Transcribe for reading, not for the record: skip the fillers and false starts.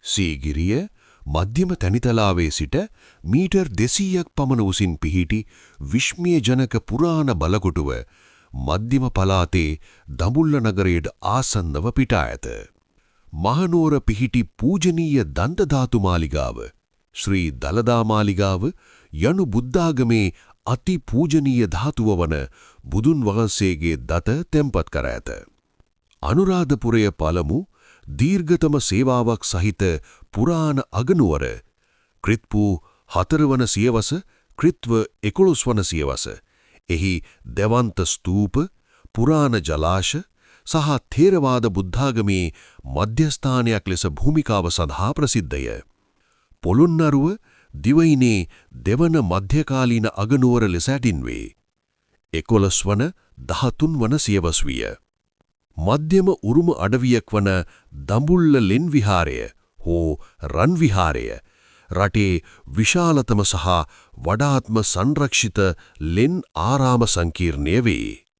සීගිරිය මධ්‍යම තැනිතලාවේ සිට මීටර් 200ක් පමණ උසින් පිහිටි විශ්මයජනක පුරාණ බලකොටුව මධ්‍යම පළාතේ දඹුල්ල නගරයට ආසන්නව පිටා ඇත. මහනුවර පිහිටි පූජනීය දන්තධාතු මාලිගාව ශ්‍රී දලදා මාලිගාව යනු බුද්ධාගමේ අති පූජනීය ධාතුව වන බුදුන් වහන්සේගේ දත තැන්පත් කර ඇත. අනුරාධපුරය පළමු දීර්ඝතම සේවාවක් සහිත පුරාණ අගනුවර ක්‍රිත්පු 4 වන සියවස ක්‍රිත්ව 11 වන සියවස එහි දෙවන්ත ස්තූප පුරාණ ජලාශ සහ ථේරවාද බුද්ධාගමේ මධ්‍යස්ථානයක් ලෙස භූමිකාව සඳහා ප්‍රසිද්ධය. පොළොන්නරුව දිවයිනේ දෙවන මධ්‍යකාලීන අගනුවර ලෙස ඇටින්වේ. 11 වන 13 වන සියවස් විය. මධ්‍යම උරුම අඩවියක් වන දඹුල්ල ලෙන් විහාරය හෝ රන් විහාරය රටේ විශාලතම සහ වඩාත්ම සංරක්ෂිත ලෙන් ආරාම සංකීර්ණය වේ.